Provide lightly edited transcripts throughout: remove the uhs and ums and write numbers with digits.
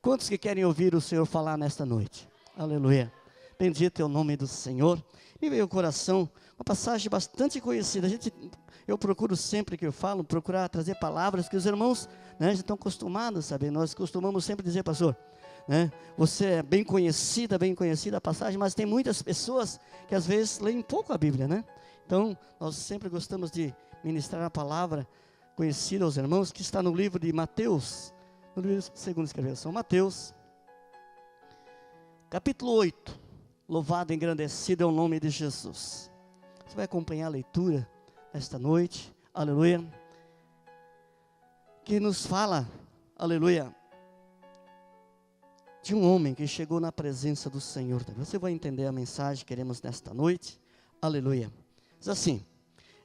Quantos que querem ouvir o Senhor falar nesta noite? Aleluia. Bendito é o nome do Senhor. Me veio ao coração uma passagem bastante conhecida. Eu procuro sempre que eu falo, procurar trazer palavras que os irmãos, né, já estão acostumados a saber. Nós costumamos sempre dizer, pastor, né, você é bem conhecida a passagem, mas tem muitas pessoas que às vezes leem pouco a Bíblia, né? Então, nós sempre gostamos de ministrar a palavra conhecida aos irmãos, que está no livro de Mateus, no livro segundo escreveu São Mateus, capítulo 8, louvado e engrandecido é o nome de Jesus. Você vai acompanhar a leitura esta noite, aleluia, que nos fala, aleluia, de um homem que chegou na presença do Senhor. Você vai entender a mensagem que queremos nesta noite, aleluia. Diz assim: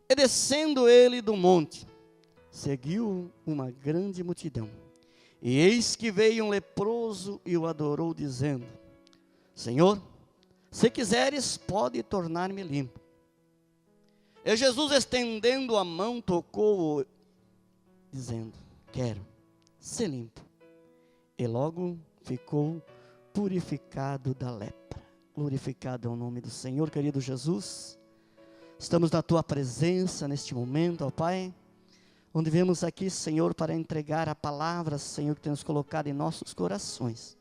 e descendo ele do monte, seguiu uma grande multidão, e eis que veio um leproso e o adorou, dizendo: Senhor, se quiseres, pode tornar-me limpo. E Jesus, estendendo a mão, tocou-o, dizendo: quero, ser limpo. E logo ficou purificado da lepra. Glorificado é o nome do Senhor. Querido Jesus, estamos na Tua presença neste momento, ó Pai, onde viemos aqui, Senhor, para entregar a palavra, Senhor, que temos colocado em nossos corações.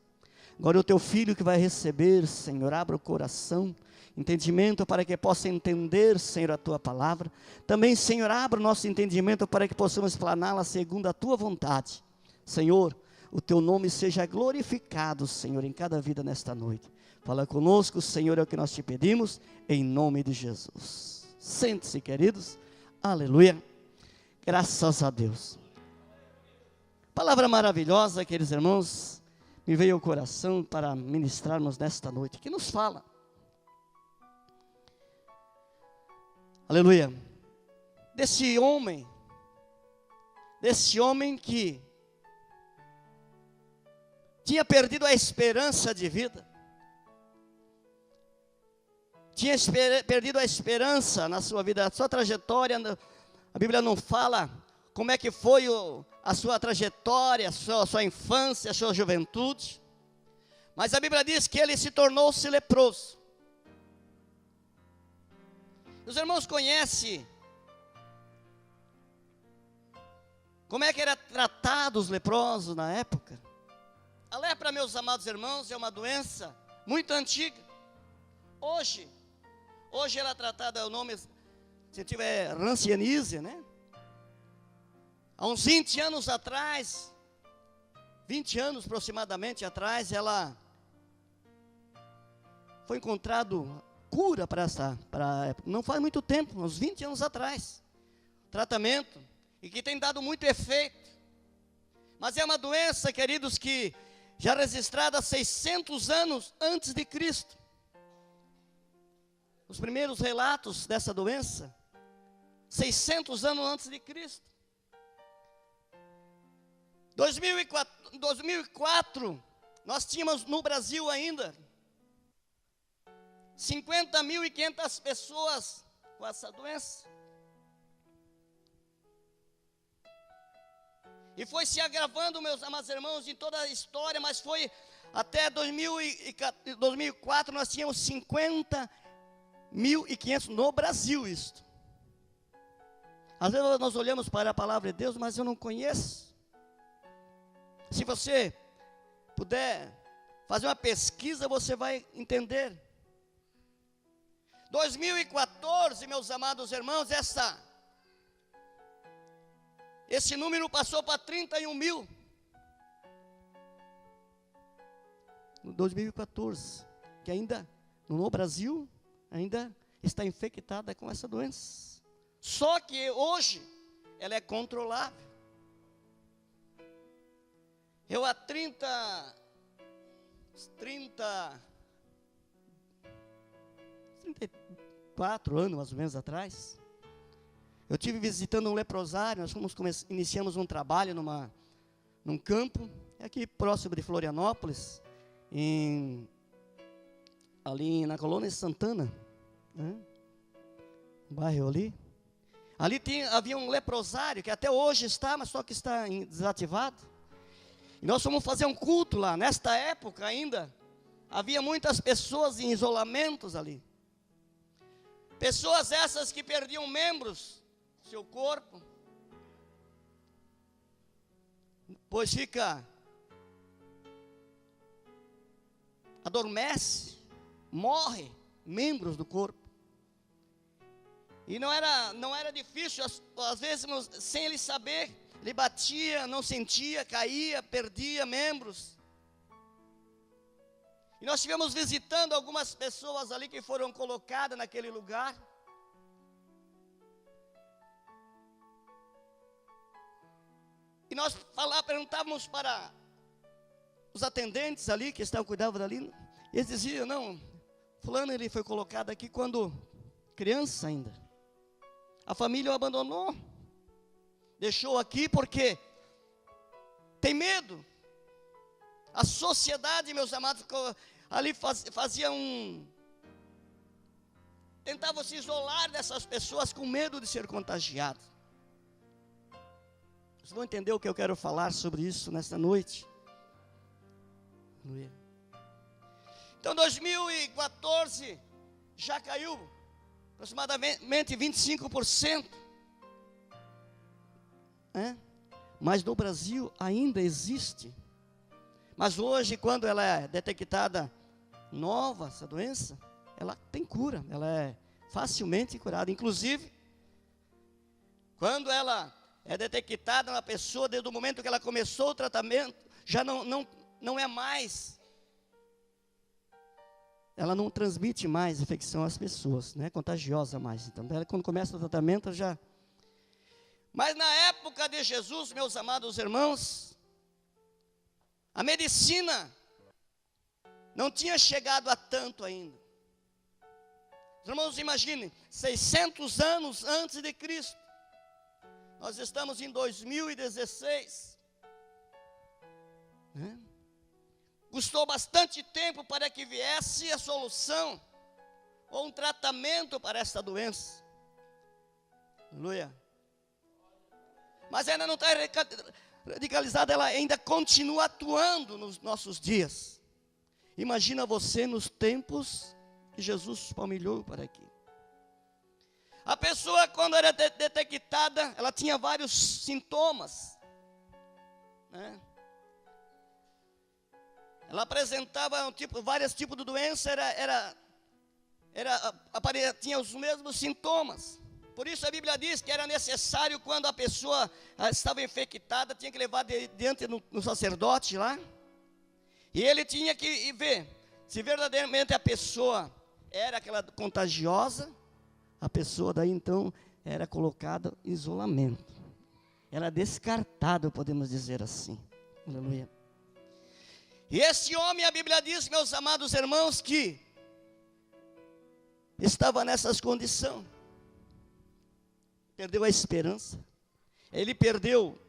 Agora o Teu Filho que vai receber, Senhor, abra o coração, entendimento para que possa entender, Senhor, a Tua palavra. Também, Senhor, abra o nosso entendimento para que possamos explaná-la segundo a Tua vontade. Senhor, o Teu nome seja glorificado, Senhor, em cada vida nesta noite. Fala conosco, Senhor, é o que nós Te pedimos, em nome de Jesus. Sente-se, queridos, aleluia, graças a Deus. Palavra maravilhosa, queridos irmãos, me veio ao coração para ministrarmos nesta noite, que nos fala, aleluia, desse homem que tinha perdido a esperança de vida, tinha perdido a esperança na sua vida, a sua trajetória. A Bíblia não fala como é que foi a sua trajetória, a sua infância, a sua juventude, mas a Bíblia diz que ele se tornou-se leproso. Os irmãos conhecem como é que era tratado os leprosos na época? A lepra, meus amados irmãos, é uma doença muito antiga. Hoje ela é tratada, o nome, se tiver rancianíase, né? Há uns 20 anos atrás, 20 anos aproximadamente atrás, ela foi encontrado cura para não faz muito tempo, uns 20 anos atrás, tratamento, e que tem dado muito efeito. Mas é uma doença, queridos, que já registrada há 600 anos antes de Cristo. Os primeiros relatos dessa doença, 600 anos antes de Cristo. 2004, nós tínhamos no Brasil ainda 50.500 pessoas com essa doença. E foi se agravando, meus amados irmãos, em toda a história, mas foi até 2004, nós tínhamos 50.500 no Brasil, isto. Às vezes nós olhamos para a palavra de Deus, mas eu não conheço. Se você puder fazer uma pesquisa, você vai entender. 2014, meus amados irmãos, esse número passou para 31 mil. No 2014, que ainda no Brasil, ainda está infectada com essa doença. Só que hoje, ela é controlável. Eu há 34 anos, mais ou menos, atrás, eu estive visitando um leprosário. Nós iniciamos um trabalho num campo, aqui próximo de Florianópolis, ali na colônia Santana, né? Um bairro ali. Ali havia um leprosário, que até hoje está, mas só que está desativado. E nós fomos fazer um culto lá. Nesta época ainda, havia muitas pessoas em isolamentos ali. Pessoas essas que perdiam membros do seu corpo. Pois adormece, morre membros do corpo. E não era difícil, às vezes, sem ele saber, ele batia, não sentia, caía, perdia membros. E nós estivemos visitando algumas pessoas ali que foram colocadas naquele lugar. E nós perguntávamos para os atendentes ali, que cuidavam dali. Eles diziam, não, fulano ele foi colocado aqui quando criança ainda. A família o abandonou. Deixou aqui porque tem medo. A sociedade, meus amados, ali tentava se isolar dessas pessoas com medo de ser contagiado. Vocês vão entender o que eu quero falar sobre isso nesta noite. Então 2014 já caiu aproximadamente 25%. Mas no Brasil ainda existe. Mas hoje, quando ela é detectada nova, essa doença, ela tem cura, ela é facilmente curada. Inclusive, quando ela é detectada na pessoa, desde o momento que ela começou o tratamento, já não é mais, ela não transmite mais infecção às pessoas, não é contagiosa mais. Então, quando começa o tratamento, já... Mas na época de Jesus, meus amados irmãos, a medicina não tinha chegado a tanto ainda. Os irmãos, imaginem, 600 anos antes de Cristo. Nós estamos em 2016. Custou bastante tempo para que viesse a solução ou um tratamento para esta doença. Aleluia. Mas ainda não está radicalizada, ela ainda continua atuando nos nossos dias. Imagina você nos tempos que Jesus palmilhou para aqui. A pessoa, quando era detectada, ela tinha vários sintomas, Ela apresentava vários tipos de doença, tinha os mesmos sintomas. Por isso a Bíblia diz que era necessário, quando a pessoa estava infectada, tinha que levar diante no sacerdote lá. E ele tinha que ver se verdadeiramente a pessoa era aquela contagiosa. A pessoa daí então era colocada em isolamento. Era descartada, podemos dizer assim. Aleluia. E esse homem, a Bíblia diz, meus amados irmãos, que estava nessas condições. Perdeu a esperança. Ele perdeu,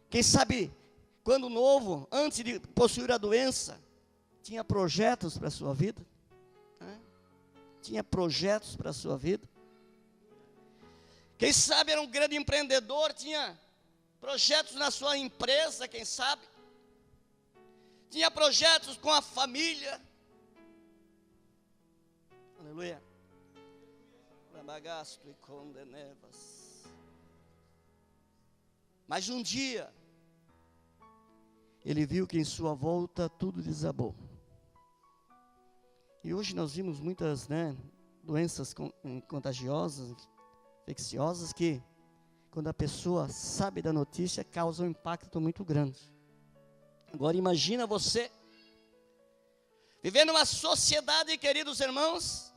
quem sabe, quando novo, antes de possuir a doença, tinha projetos para a sua vida. Tinha projetos para a sua vida. Quem sabe era um grande empreendedor, tinha projetos na sua empresa, quem sabe. Tinha projetos com a família. Aleluia. Mas um dia, ele viu que em sua volta tudo desabou. E hoje nós vimos muitas doenças contagiosas, infecciosas, que quando a pessoa sabe da notícia, causa um impacto muito grande. Agora imagina você, vivendo uma sociedade, queridos irmãos,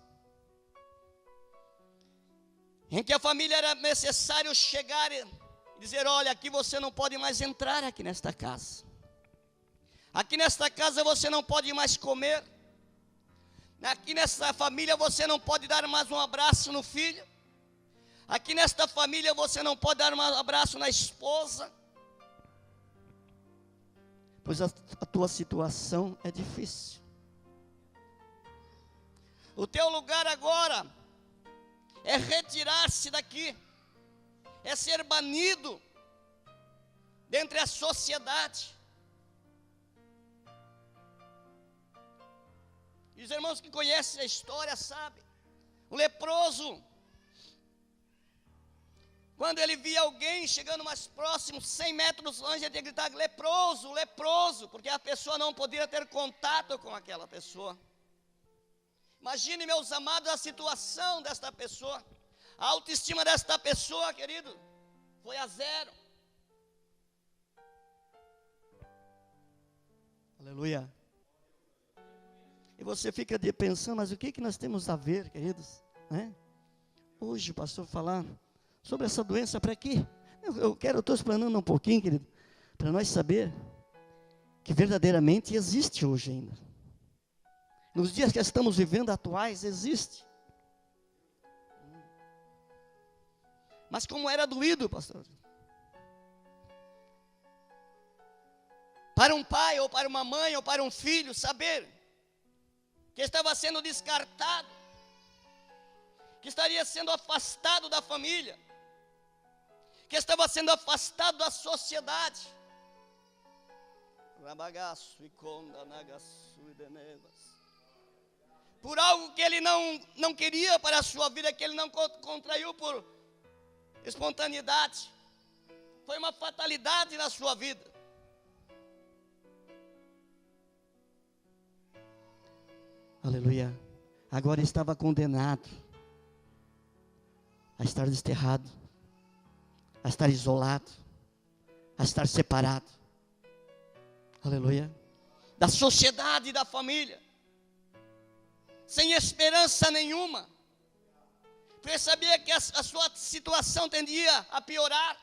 em que a família era necessário chegar e dizer, olha, aqui você não pode mais entrar aqui nesta casa. Aqui nesta casa você não pode mais comer. Aqui nesta família você não pode dar mais um abraço no filho. Aqui nesta família você não pode dar um abraço na esposa. Pois a tua situação é difícil. O teu lugar agora é retirar-se daqui, é ser banido dentre a sociedade. os irmãos que conhecem a história sabem. O leproso, quando ele via alguém chegando mais próximo, 100 metros longe, ele ia gritar: leproso, leproso, porque a pessoa não podia ter contato com aquela pessoa. Imagine, meus amados, a situação desta pessoa. A autoestima desta pessoa, querido, foi a zero. Aleluia. E você fica pensando, mas o que nós temos a ver, queridos? Né? Hoje o pastor falar sobre essa doença para quê? Eu estou explanando um pouquinho, querido, para nós saber que verdadeiramente existe hoje ainda. Nos dias que estamos vivendo atuais, existe. Mas como era doído, pastor, para um pai, ou para uma mãe, ou para um filho, saber que estava sendo descartado, que estaria sendo afastado da família, que estava sendo afastado da sociedade. Por algo que ele não queria para a sua vida, que ele não contraiu por espontaneidade. Foi uma fatalidade na sua vida. Aleluia. Agora estava condenado a estar desterrado, a estar isolado, a estar separado. Aleluia. Da sociedade e da família. Sem esperança nenhuma. Porque sabia que a sua situação tendia a piorar.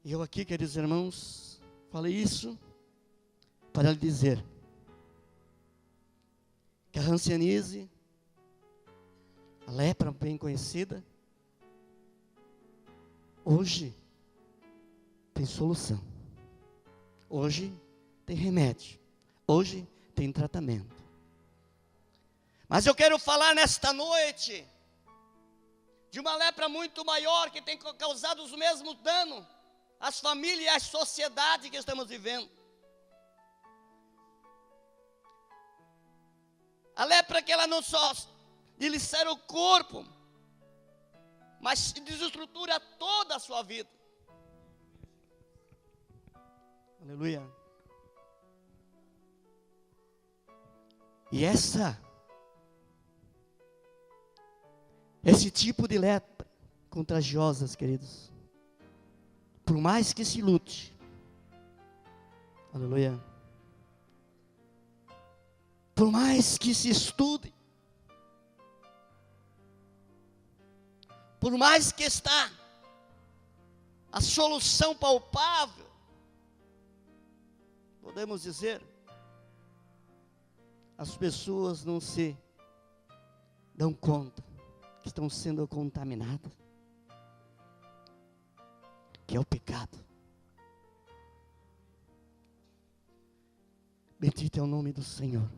E eu aqui, queridos irmãos, falei isso para lhe dizer que a hanseníase, a lepra bem conhecida, hoje tem solução. Hoje tem remédio. Hoje tem tratamento. Mas eu quero falar nesta noite de uma lepra muito maior que tem causado os mesmos danos às famílias e à sociedade que estamos vivendo. A lepra que ela não só dilacera o corpo, mas desestrutura toda a sua vida. Aleluia. E esse tipo de lepra contagiosas, queridos, por mais que se lute, aleluia, por mais que se estude, por mais que está a solução palpável, podemos dizer, as pessoas não se dão conta que estão sendo contaminadas, que é o pecado. Bendito é o nome do Senhor.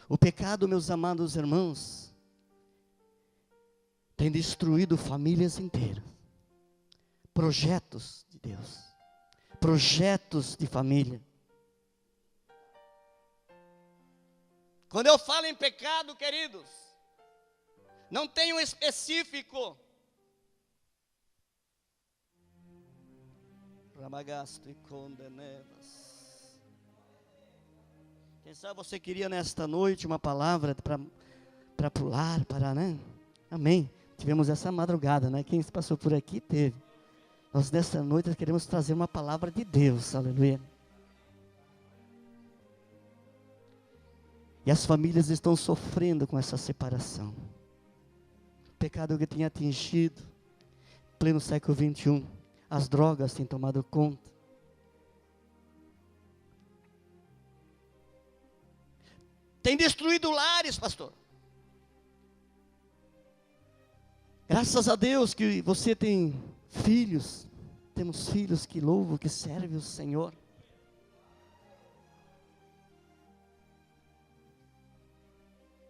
O pecado, meus amados irmãos, tem destruído famílias inteiras, projetos de Deus, projetos de família. Quando eu falo em pecado, queridos, não tem um específico. Ramagasto e condenevas. Quem sabe você queria nesta noite uma palavra para pular, né? Amém. Tivemos essa madrugada, né? Quem passou por aqui teve. Nós nesta noite queremos trazer uma palavra de Deus, aleluia. E as famílias estão sofrendo com essa separação. O pecado que tinha atingido, em pleno século 21, as drogas têm tomado conta. Tem destruído lares, pastor. Graças a Deus que você tem filhos. Temos filhos que louvam, que servem o Senhor.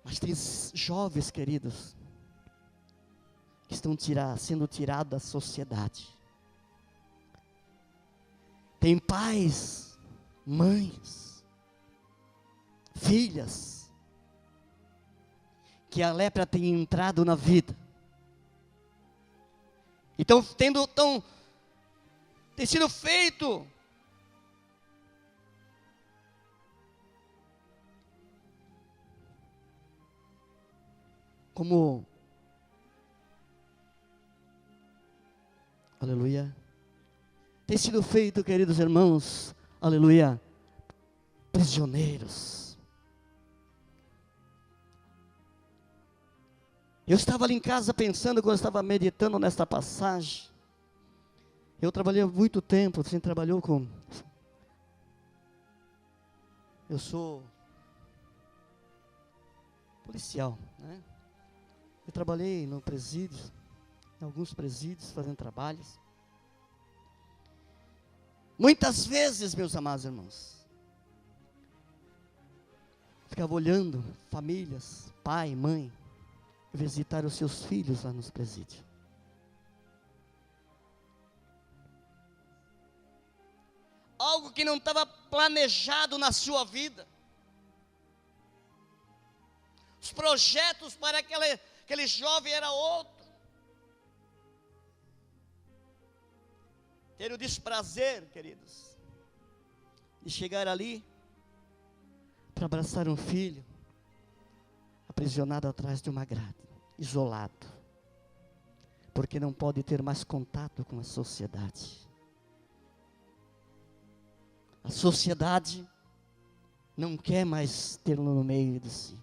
Mas tem jovens, queridos, que estão sendo tirados da sociedade. Tem pais, mães, filhas, que a lepra tem entrado na vida. Então, tem sido feito como, aleluia, tem sido feito, queridos irmãos, aleluia, prisioneiros. Eu estava ali em casa pensando, quando eu estava meditando nesta passagem. Eu trabalhei há muito tempo, você trabalhou com... Eu sou policial, né? Eu trabalhei no presídio, em alguns presídios, fazendo trabalhos. Muitas vezes, meus amados irmãos, ficava olhando famílias, pai, mãe, visitar os seus filhos lá nos presídios. Algo que não estava planejado na sua vida. Os projetos para aquele jovem era outro. Ter o desprazer, queridos, de chegar ali para abraçar um filho aprisionado atrás de uma grade, isolado, porque não pode ter mais contato com a sociedade. A sociedade não quer mais tê-lo no meio de si.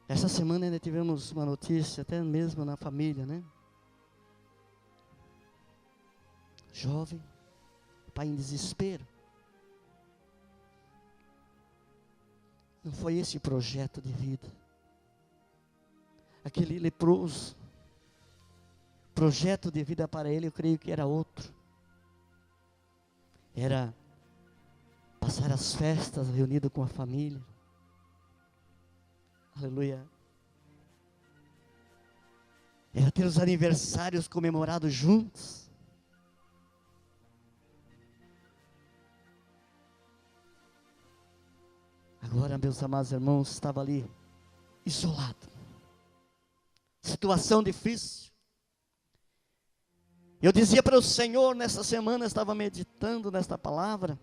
Essa semana ainda tivemos uma notícia, até mesmo na família, né? Jovem, pai em desespero. Não foi esse o projeto de vida. Aquele leproso, projeto de vida para ele, eu creio que era outro. Era passar as festas reunido com a família. Aleluia. Era ter os aniversários comemorados juntos. Agora, meus amados irmãos, estava ali isolado. Situação difícil. Eu dizia para o Senhor, nessa semana, estava meditando nesta palavra.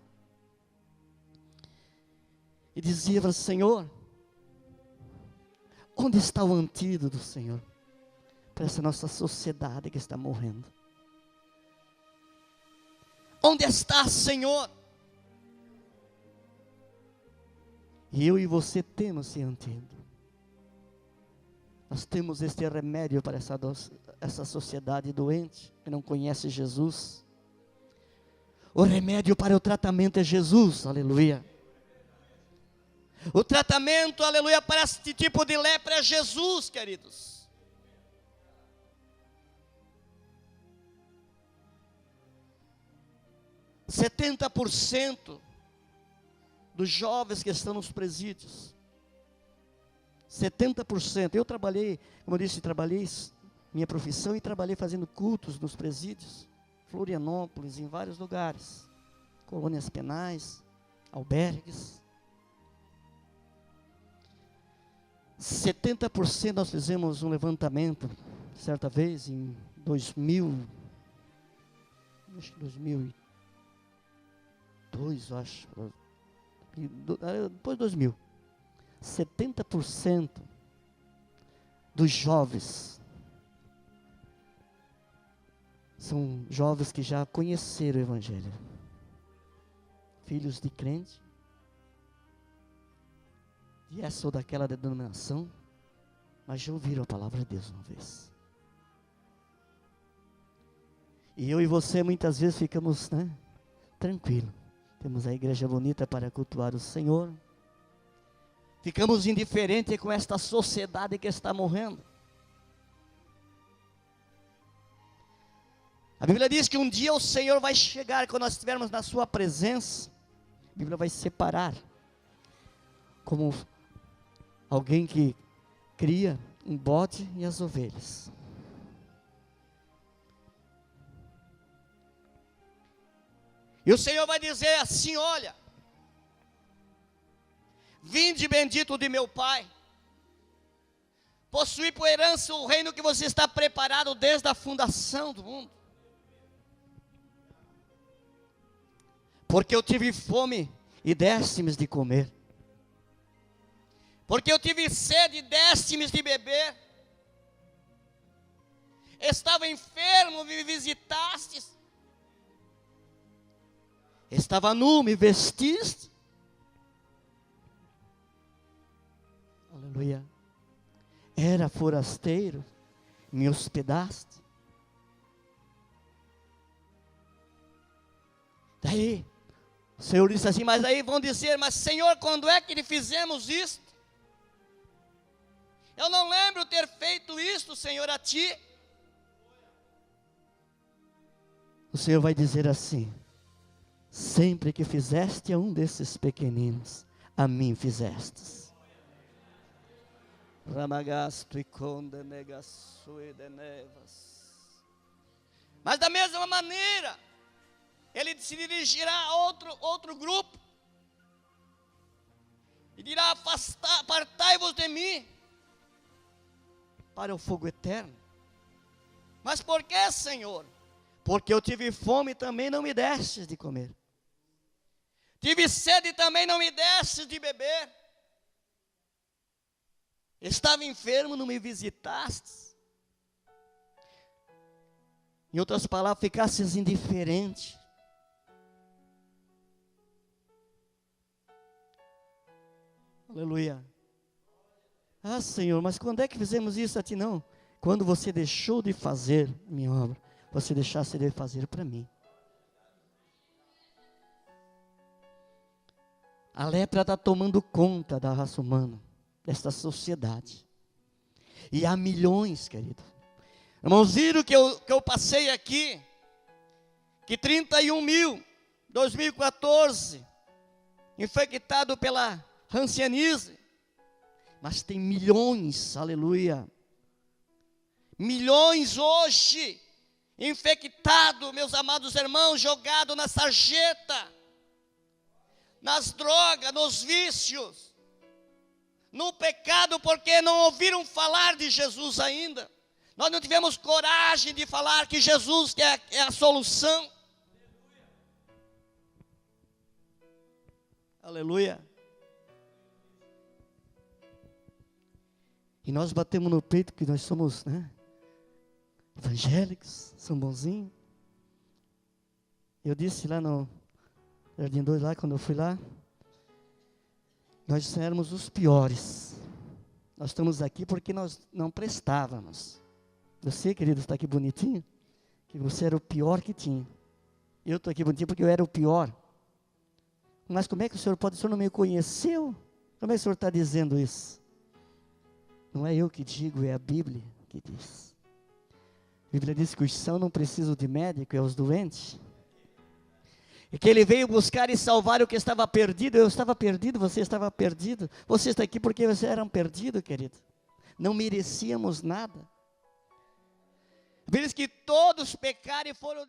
E dizia para o Senhor, onde está o antídoto, Senhor, para essa nossa sociedade que está morrendo? Onde está, Senhor? E eu e você temos esse antídoto. Nós temos este remédio para essa sociedade doente, que não conhece Jesus. O remédio para o tratamento é Jesus, aleluia. O tratamento, aleluia, para este tipo de lepra é Jesus, queridos. %70 dos jovens que estão nos presídios, 70%, eu trabalhei, como eu disse, trabalhei minha profissão e trabalhei fazendo cultos nos presídios, Florianópolis, em vários lugares, colônias penais, albergues. 70% nós fizemos um levantamento, certa vez em 2000, acho que 2002, acho, depois de 2000, 70% dos jovens são jovens que já conheceram o Evangelho, filhos de crente, de essa ou daquela denominação, mas já ouviram a palavra de Deus uma vez. E eu e você muitas vezes ficamos, tranquilos. Temos a igreja bonita para cultuar o Senhor. Ficamos indiferentes com esta sociedade que está morrendo. A Bíblia diz que um dia o Senhor vai chegar, quando nós estivermos na sua presença, a Bíblia vai separar, como alguém que cria um bode e as ovelhas. E o Senhor vai dizer assim: olha, vinde bendito de meu Pai, possui por herança o reino que você está preparado desde a fundação do mundo. Porque eu tive fome e deste-me de comer. Porque eu tive sede e deste-me de beber. Estava enfermo, me visitastes. Estava nu, me vestiste. Aleluia. Era forasteiro, me hospedaste. Daí, o Senhor disse assim: mas aí vão dizer, mas Senhor, quando é que lhe fizemos isto? Eu não lembro ter feito isto, Senhor, a ti. O Senhor vai dizer assim: sempre que fizeste a um desses pequeninos, a mim fizestes. Ramagasto e condenegaçue de nevas. Mas da mesma maneira, ele se dirigirá a outro grupo e dirá: apartai-vos de mim para o fogo eterno. Mas por que, Senhor? Porque eu tive fome e também não me destes de comer. Tive sede e também não me destes de beber. Estava enfermo, não me visitastes. Em outras palavras, ficastes indiferente. Aleluia. Ah, Senhor, mas quando é que fizemos isso a ti? Não. Quando você deixou de fazer a minha obra, você deixasse de fazer para mim. A lepra está tomando conta da raça humana, desta sociedade. E há milhões, querido. Irmãos, viram que eu passei aqui, que 31 mil, 2014, infectado pela hanseníase. Mas tem milhões, aleluia. Milhões hoje, infectados, meus amados irmãos, jogados na sarjeta, nas drogas, nos vícios, no pecado, porque não ouviram falar de Jesus ainda. Nós não tivemos coragem de falar que Jesus é a solução. Aleluia. E nós batemos no peito que nós somos, evangélicos, somos bonzinhos. Eu disse lá no Jardim 2, lá, quando eu fui lá, nós éramos os piores. Nós estamos aqui porque nós não prestávamos. Você, querido, está aqui bonitinho, que você era o pior que tinha. Eu estou aqui bonitinho porque eu era o pior. Mas como é que o senhor não me conheceu? Como é que o senhor está dizendo isso? Não é eu que digo, é a Bíblia que diz. A Bíblia diz que os sãos não precisam de médico, é os doentes. E que ele veio buscar e salvar o que estava perdido. Eu estava perdido, você estava perdido. Você está aqui porque você era um perdido, querido. Não merecíamos nada. A Bíblia diz que todos pecaram e foram